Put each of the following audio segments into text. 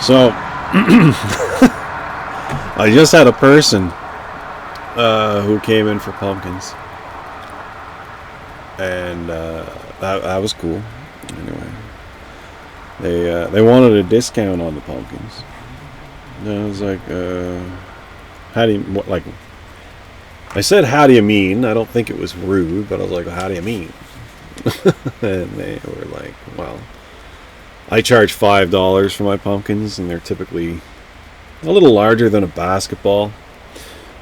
So I just had a person who came in for pumpkins, and that was cool. Anyway, they wanted a discount on the pumpkins. And I was like, how do you like? I said, how do you mean? I don't think it was rude, but I was like, well, how do you mean? And they were like, well, I charge $5 for my pumpkins, and they're typically a little larger than a basketball.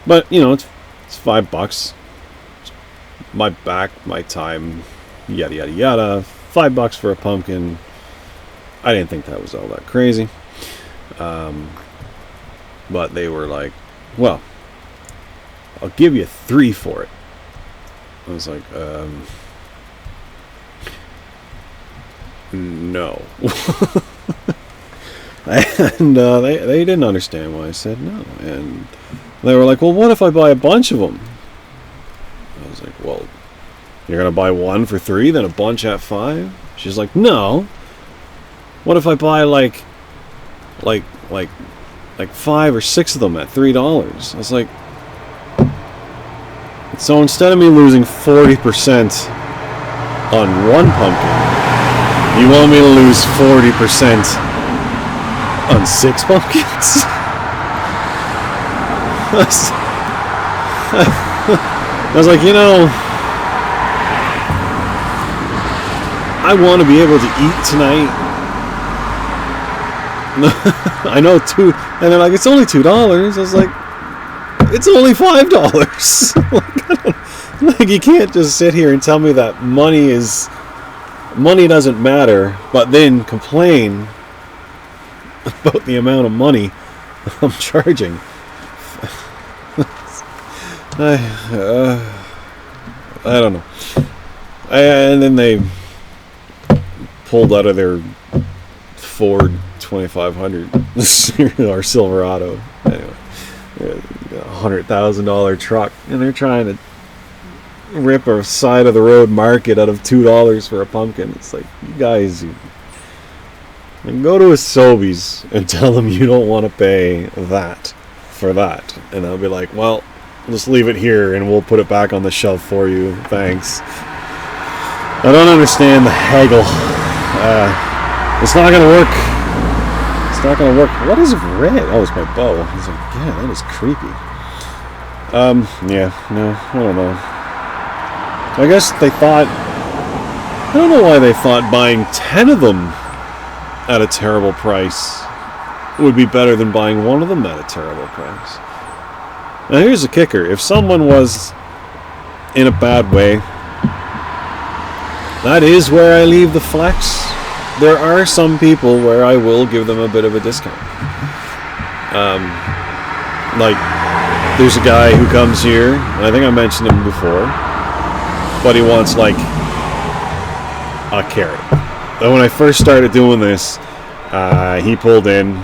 But, you know, it's $5. My back, my time, yada, yada, yada. $5 for a pumpkin. I didn't think that was all that crazy. But they were like, well, I'll give you 3 for it. I was like, no. And they didn't understand why I said no. And they were like, well, what if I buy a bunch of them? I was like, well, you're going to buy one for 3, then a bunch at 5? She's like, no. What if I buy like 5 or 6 of them at $3? I was like, so instead of me losing 40% on one pumpkin, you want me to lose 40% on 6 pumpkins? I was like, you know, I want to be able to eat tonight. I know and they're like, it's only $2. I was like, it's only $5. Like, you can't just sit here and tell me that money doesn't matter, but then complain about the amount of money I'm charging. I don't know. And then they pulled out of their Ford 2500 or Silverado. Anyway, $100,000 truck, and they're trying to rip a side of the road market out of $2 for a pumpkin. It's like, you guys, go to a Sobeys and tell them you don't want to pay that for that, and I'll be like, well, just leave it here and we'll put it back on the shelf for you, thanks. I don't understand the haggle. It's not gonna work. It's not gonna work. What is red? Oh, it's my bow. I was like, yeah, that is creepy. Yeah, no, I don't know. I guess they thought, I don't know why they thought buying 10 of them at a terrible price would be better than buying one of them at a terrible price. Now here's the kicker. If someone was in a bad way, that is where I leave the flex. There are some people where I will give them a bit of a discount. Like, there's a guy who comes here, and I think I mentioned him before, but he wants like a carrot. And when I first started doing this, he pulled in.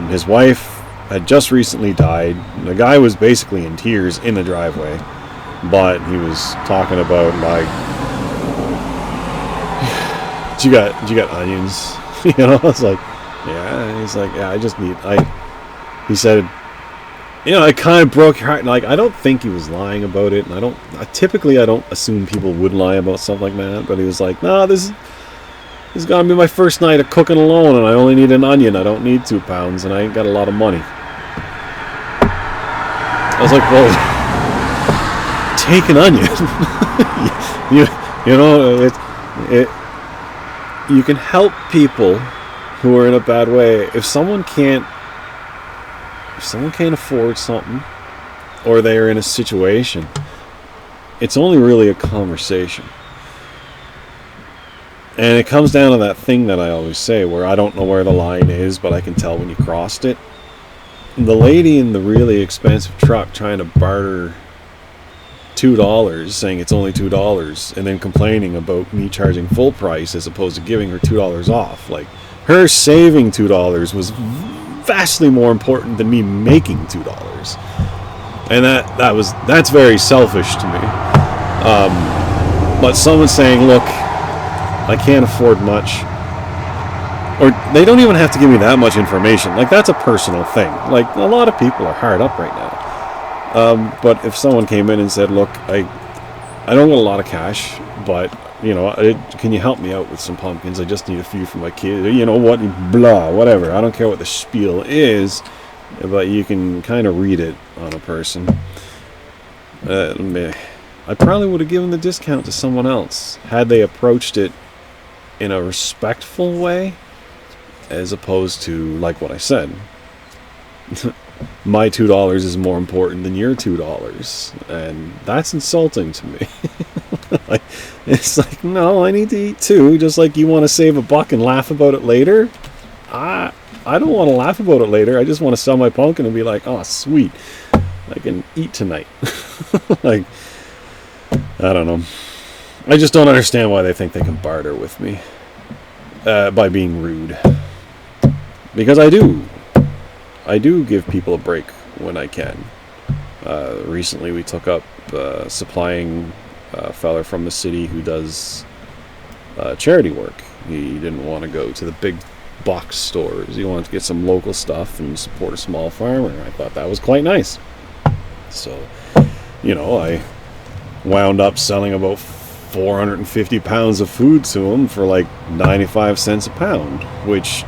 His wife had just recently died. The guy was basically in tears in the driveway, but he was talking about like, do you got onions? You know, I was like, yeah. And he's like, yeah, he said, you know, it kind of broke your heart. Like, I don't think he was lying about it, and I don't assume people would lie about stuff like that, but he was like, no, this is gonna be my first night of cooking alone, and I only need an onion. I don't need 2 pounds, and I ain't got a lot of money. I was like, well, take an onion. you know, you can help people who are in a bad way. If someone can't afford something, or they are in a situation, it's only really a conversation. And it comes down to that thing that I always say, where I don't know where the line is, but I can tell when you crossed it. The lady in the really expensive truck trying to barter $2, saying it's only $2, and then complaining about me charging full price as opposed to giving her $2 off. Like, her saving $2 was vastly more important than me making $2. And that's very selfish to me. But someone saying, look, I can't afford much, or they don't even have to give me that much information. Like, that's a personal thing. Like, a lot of people are hard up right now. But if someone came in and said, look, I don't get a lot of cash, but, you know, can you help me out with some pumpkins? I just need a few for my kid. You know what? Blah, whatever. I don't care what the spiel is, but you can kind of read it on a person. I probably would have given the discount to someone else had they approached it in a respectful way, as opposed to, like what I said, my $2 is more important than your $2, and that's insulting to me. Like, it's like, no, I need to eat too, just like you want to save $1 and laugh about it later. I don't want to laugh about it later. I just want to sell my pumpkin and be like, oh, sweet, I can eat tonight. Like, I don't know. I just don't understand why they think they can barter with me by being rude. Because I do give people a break when I can. Recently we took up supplying a fella from the city who does charity work. He didn't want to go to the big box stores. He wanted to get some local stuff and support a small farmer. I thought that was quite nice. So, you know, I wound up selling about 450 pounds of food to him for like 95 cents a pound, which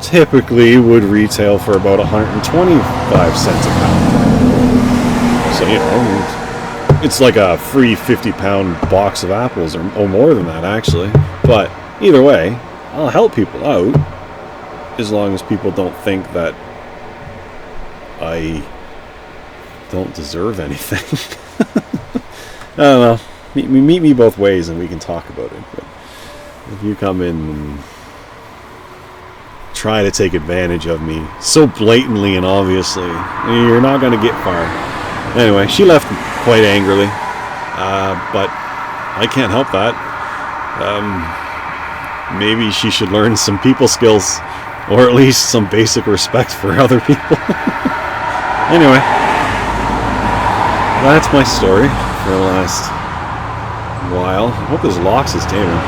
typically would retail for about 125 cents a pound. So, you know, it's like a free 50-pound box of apples, or more than that, actually. But either way, I'll help people out, as long as people don't think that I don't deserve anything. I don't know. Meet me both ways and we can talk about it. But if you come in and try to take advantage of me so blatantly and obviously, you're not going to get far. Anyway, she left quite angrily, but I can't help that. Maybe she should learn some people skills, or at least some basic respect for other people. Anyway, that's my story for the last while. I hope this Lox is taming.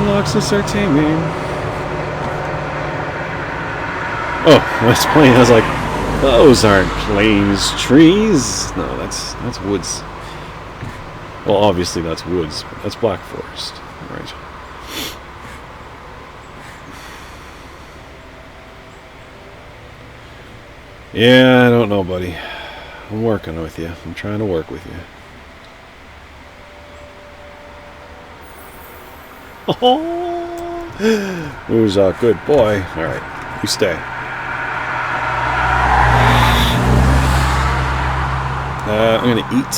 Loxus are taming. Oh, that's plain. I was like, those aren't plains trees. No, that's woods. Well, obviously that's woods, but that's Black Forest, right? Yeah, I don't know, buddy. I'm working with you. I'm trying to work with you. Oh, who's a good boy? All right, you stay. I'm gonna eat.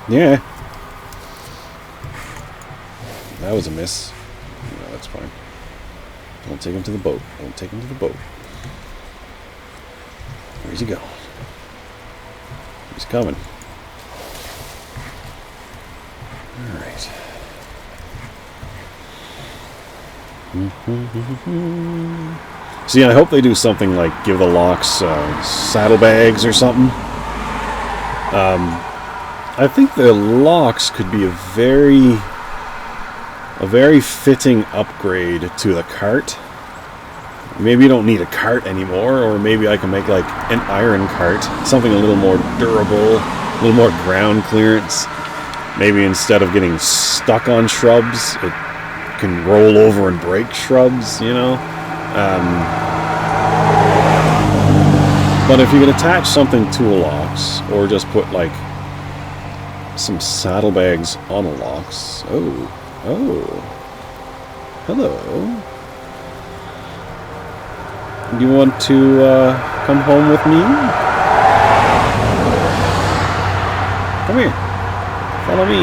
Yeah, that was a miss. No, that's fine. Don't take him to the boat. Don't take him to the boat. Where's he going? He's coming. Alright. See, I hope they do something like give the Lox saddlebags or something. I think the Lox could be a very fitting upgrade to the cart. Maybe you don't need a cart anymore, or maybe I can make like an iron cart, something a little more durable, a little more ground clearance. Maybe instead of getting stuck on shrubs, it can roll over and break shrubs, you know? But if you can attach something to a Lox, or just put like some saddlebags on a Lox. Oh, hello. Do you want to come home with me? Come here. Follow me.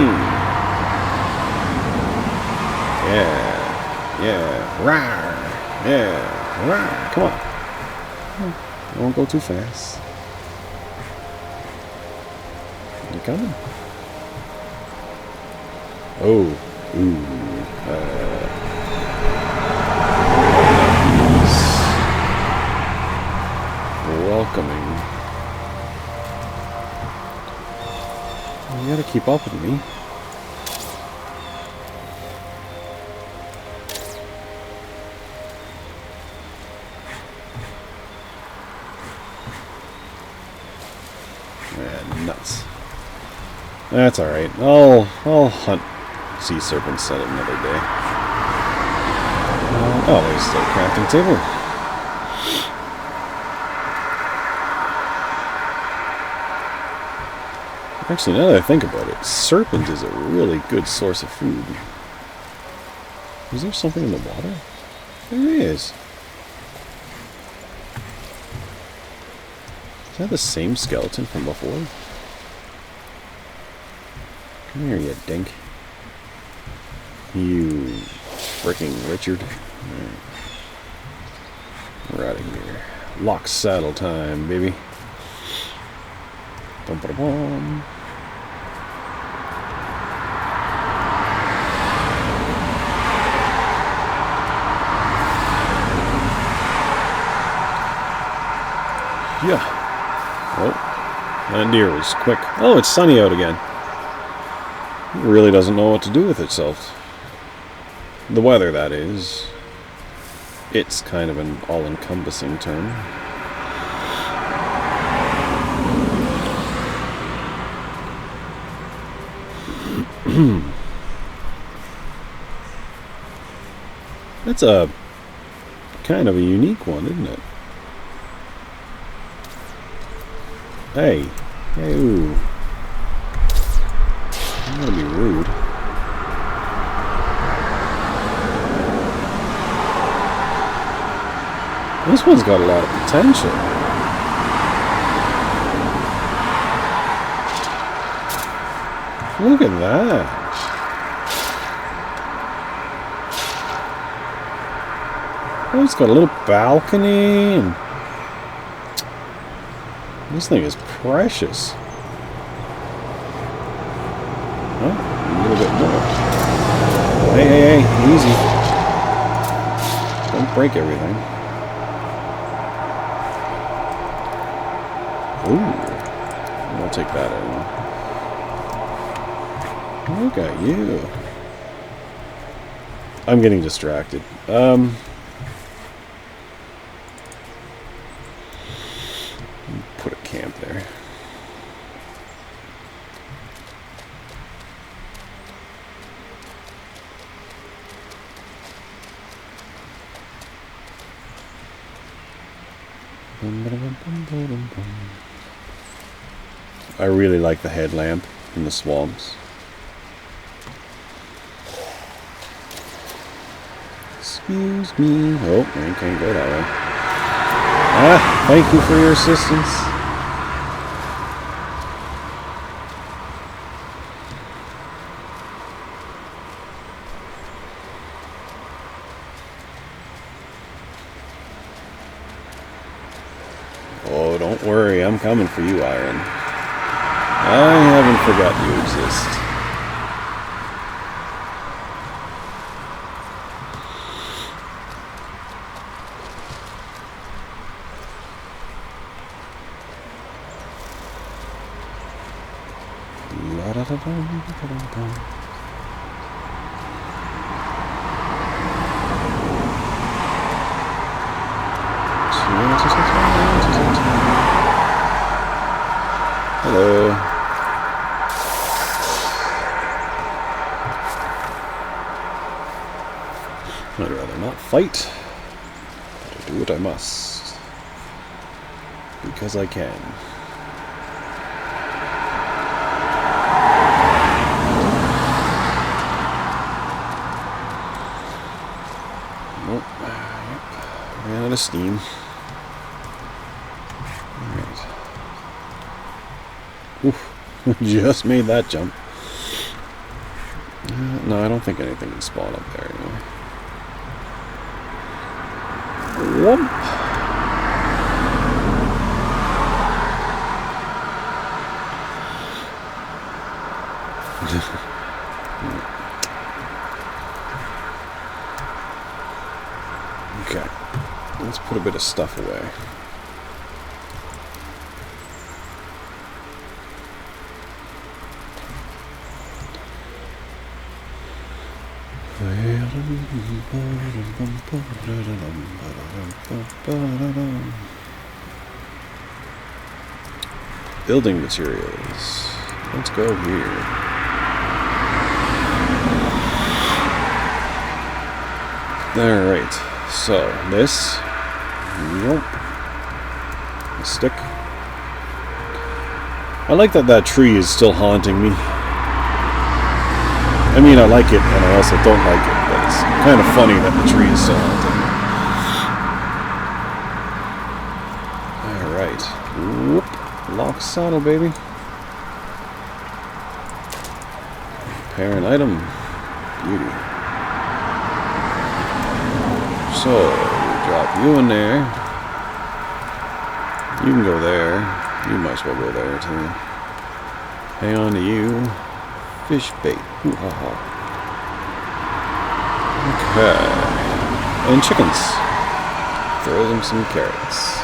Yeah. Rawr. Yeah. Rawr. Come on. I won't go too fast. You coming? Oh. Ooh. Welcoming. You gotta keep up with me. Yeah, nuts. That's alright. I'll hunt sea serpents at another day. Oh, there's the crafting table. Actually, now that I think about it, serpent is a really good source of food. Is there something in the water? There is. Is that the same skeleton from before? Come here, you dink. You fricking Richard. Alright. We're out of here. Lock saddle time, baby. Bum ba bum. Yeah. Oh, that deer was quick. Oh, it's sunny out again. It really doesn't know what to do with itself. The weather, that is. It's kind of an all-encompassing term. That's a kind of a unique one, isn't it? Hey. Hey, ooh. I'm gonna be rude. This one's got a lot of potential. Look at that. Oh, it's got a little balcony and this thing is precious. Oh, a little bit more. Hey, hey, hey, easy. Don't break everything. Ooh. I'll take that out. Look at you. I'm getting distracted. Put a camp there. I really like the headlamp in the swamps. Excuse me. Oh, I can't go that way. Ah, thank you for your assistance. Oh, don't worry, I'm coming for you, Iron. I haven't forgotten you exist. Hello. I'd rather not fight, but I do what I must. Because I can. Nope. Yep. Ran out of steam. Alright. Oof. Just made that jump. No, I don't think anything can spawn up there anyway. Whoop. Okay. Let's put a bit of stuff away. Building materials. Let's go here. Alright, so this. Nope. A stick. I like that tree is still haunting me. I mean, I like it, and I also don't like it, but it's kind of funny that the tree is still haunting me. Alright. Whoop. Lock saddle, baby. Repair an item. Beauty. So, we drop you in there. You can go there. You might as well go there, too. Hang on to you. Fish bait. Ooh, ha, ha. Okay. And chickens. Throw them some carrots.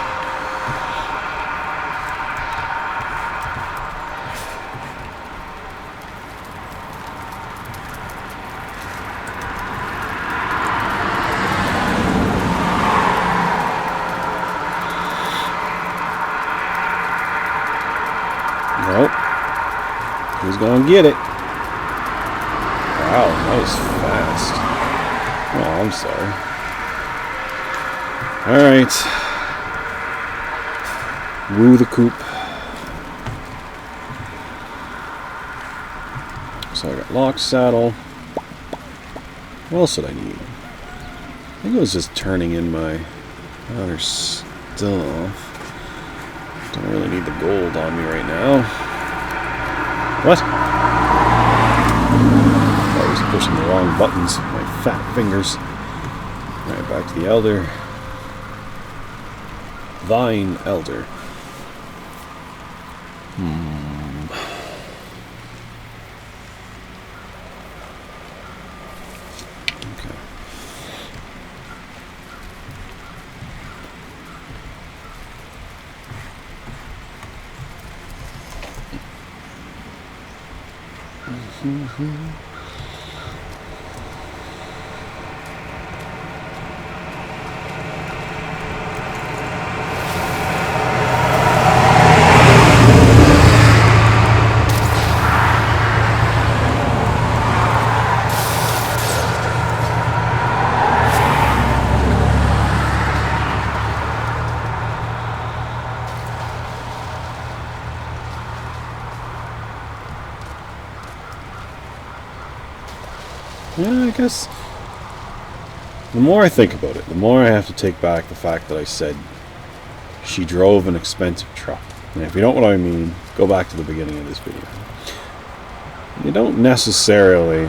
Nope. Who's gonna get it? Wow, that was fast. Oh, I'm sorry. Alright. Woo the coop. So I got lock saddle. What else did I need? I think it was just turning in my other stuff. Don't really need the gold on me right now. What? I was pushing the wrong buttons with my fat fingers. Alright, back to the elder. Vine elder. Okay. Yeah, I guess the more I think about it, the more I have to take back the fact that I said she drove an expensive truck. And if you don't know what I mean, go back to the beginning of this video. You don't necessarily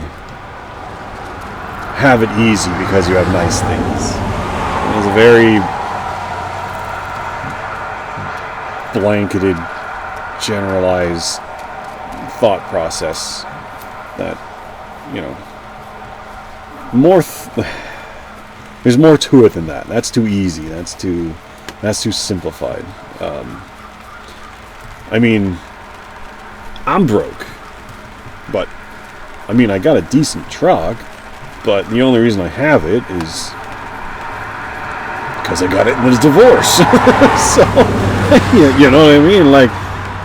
have it easy because you have nice things. It's a very blanketed, generalized thought process that, you know, there's more to it than that. That's too easy. That's too simplified. I mean, I'm broke, but I mean, I got a decent truck, but the only reason I have it is because I got it in this divorce. So, you know what I mean? Like,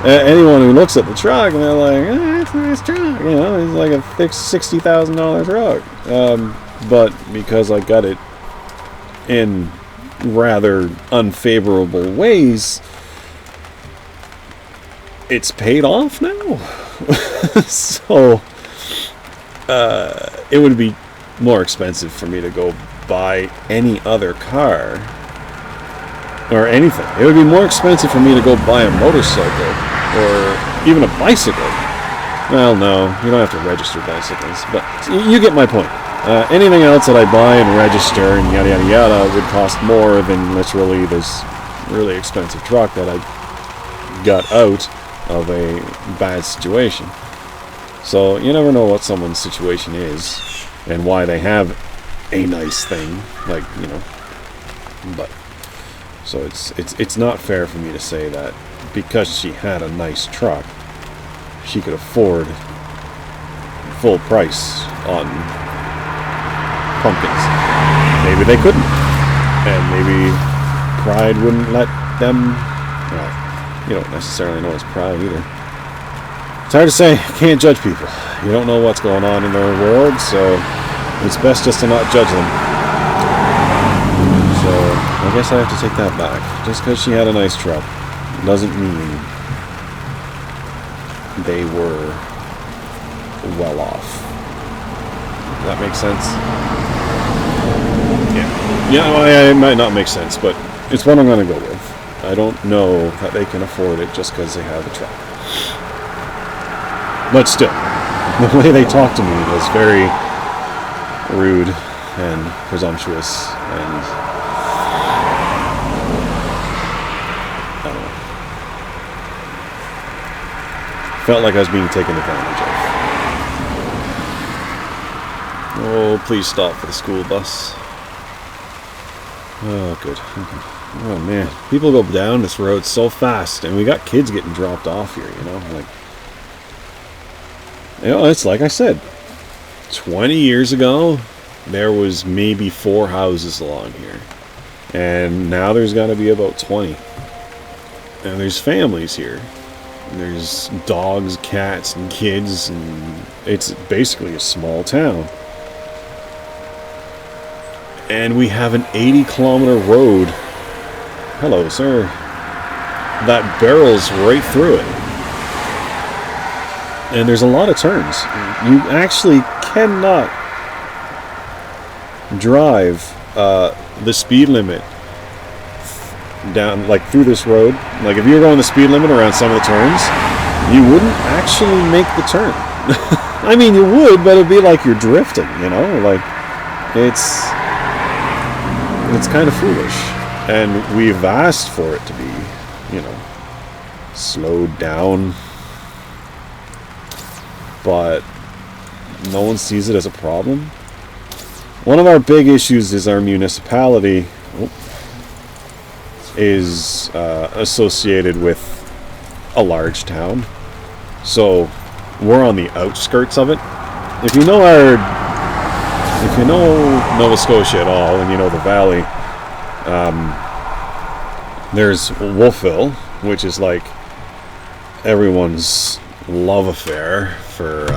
anyone who looks at the truck and they're like, it's a nice truck, you know, it's like a thick $60,000 truck. But because I got it in rather unfavorable ways, it's paid off now. So, it would be more expensive for me to go buy any other car or anything. It would be more expensive for me to go buy a motorcycle or even a bicycle. Well, no, you don't have to register bicycles, but you get my point. Anything else that I buy and register and yada yada yada would cost more than literally this really expensive truck that I got out of a bad situation. So you never know what someone's situation is and why they have a nice thing, like, you know. But so it's not fair for me to say that because she had a nice truck, she could afford full price on pumpkins. Maybe they couldn't. And maybe pride wouldn't let them... Well, you don't necessarily know it's pride either. It's hard to say. Can't judge people. You don't know what's going on in their world, so it's best just to not judge them. So I guess I have to take that back. Just because she had a nice truck doesn't mean they were well off. Does that make sense? Yeah, well, it might not make sense, but it's what I'm going to go with. I don't know that they can afford it just because they have a truck. But still, the way they talk to me is very rude and presumptuous, and I don't know. Felt like I was being taken advantage of. Oh, please stop for the school bus. Oh, good. Okay. Oh, man. People go down this road so fast, and we got kids getting dropped off here, you know? It's like I said. 20 years ago, there was maybe 4 houses along here. And now there's got to be about 20. And there's families here. And there's dogs, cats, and kids, and it's basically a small town. And we have an 80-kilometer road. Hello, sir. That barrels right through it. And there's a lot of turns. You actually cannot drive the speed limit down, like, through this road. Like, if you were going the speed limit around some of the turns, you wouldn't actually make the turn. I mean, you would, but it'd be like you're drifting, you know? Like, it's kind of foolish. And we've asked for it to be, you know, slowed down. But no one sees it as a problem. One of our big issues is our municipality is associated with a large town. So we're on the outskirts of it. If you know Nova Scotia at all, and you know the valley, there's Wolfville, which is like everyone's love affair for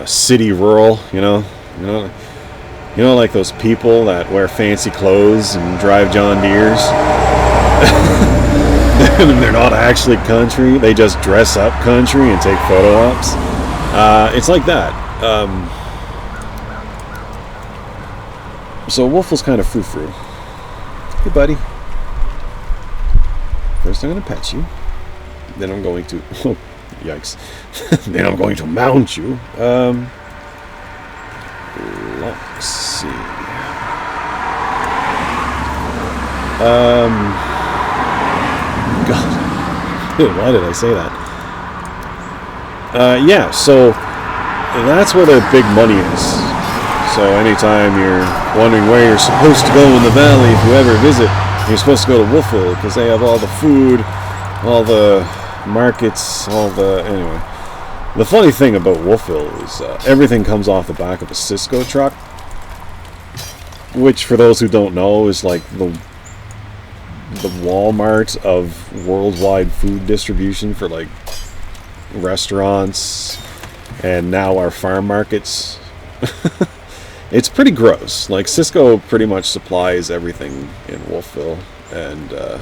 city rural, you know, like those people that wear fancy clothes and drive John Deeres. And they're not actually country, they just dress up country and take photo ops. It's like that. So Wolfville's kind of frou-frou. Hey, buddy. First I'm going to pet you. Then I'm going to... Oh, yikes. Then I'm going to mount you. Let's see. God. Why did I say that? Yeah, so that's where their big money is. So anytime you're wondering where you're supposed to go in the valley, if you ever visit, you're supposed to go to Wolfville, because they have all the food, all the markets, anyway. The funny thing about Wolfville is everything comes off the back of a Cisco truck, which, for those who don't know, is like the Walmart of worldwide food distribution for, like, restaurants and now our farm markets. It's pretty gross. Like, Cisco pretty much supplies everything in Wolfville, and oh,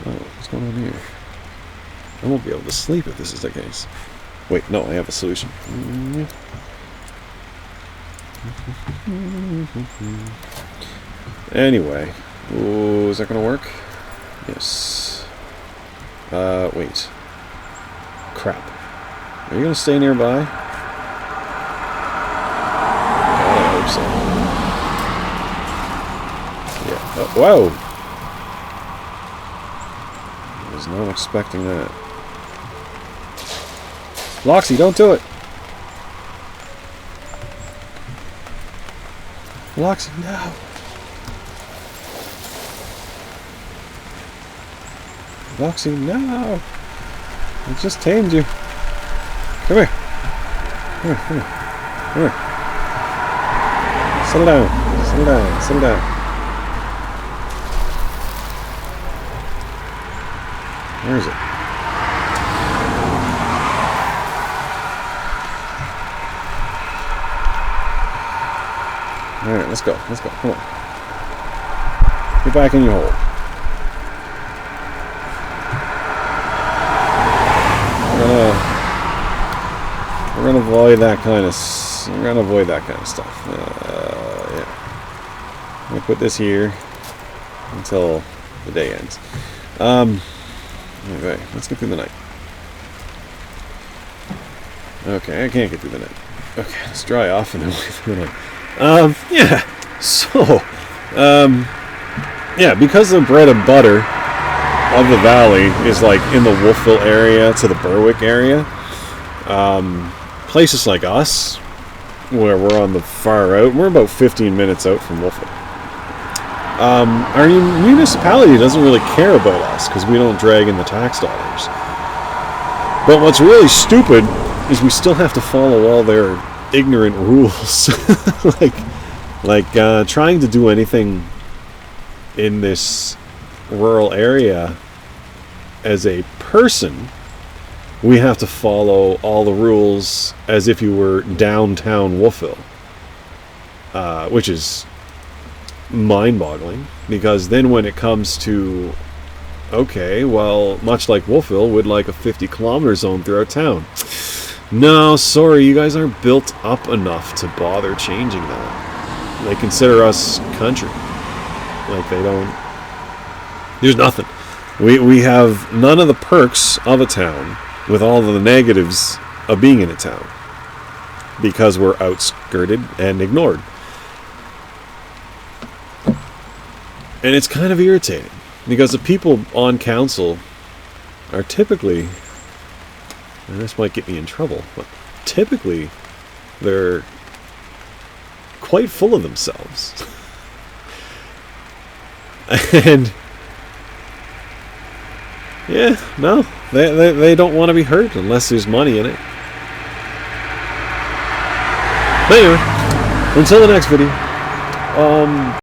what's going on here? I won't be able to sleep if this is the case. Wait, no, I have a solution. Anyway, ooh, is that gonna work? Yes. Wait. Crap. Are you gonna stay nearby? God, I hope so. Yeah. Whoa! I was not expecting that. Loxy, don't do it! Loxy, no! Loxy, no! I just tamed you. Come here. Come here, come here. Here. Settle down. Settle down. Settle down. Where is it? Alright, let's go. Let's go. Come on. Get back in your hole. We're gonna avoid that kind of. We're gonna avoid that kind of stuff. Yeah. I'm gonna put this here until the day ends. Okay, let's get through the night. Okay, I can't get through the night. Okay, let's dry off and then we'll get through the night. Yeah. So, yeah, because the bread and butter of the valley is like in the Wolfville area to the Berwick area. Places like us, where we're on the far out, we're about 15 minutes out from Wolfville. Our municipality doesn't really care about us because we don't drag in the tax dollars. But what's really stupid is we still have to follow all their ignorant rules. like trying to do anything in this rural area as a person, we have to follow all the rules as if you were downtown Wolfville, which is mind-boggling, because then when it comes to, okay, well, much like Wolfville would like a 50-kilometer zone throughout town. No, sorry, you guys aren't built up enough to bother changing that. They consider us country. Like, they don't... There's nothing. We have none of the perks of a town with all of the negatives of being in a town, because we're outskirted and ignored. And it's kind of irritating, because the people on council are typically, and this might get me in trouble, but typically they're quite full of themselves. And yeah, no, they don't want to be hurt unless there's money in it. But anyway, until the next video,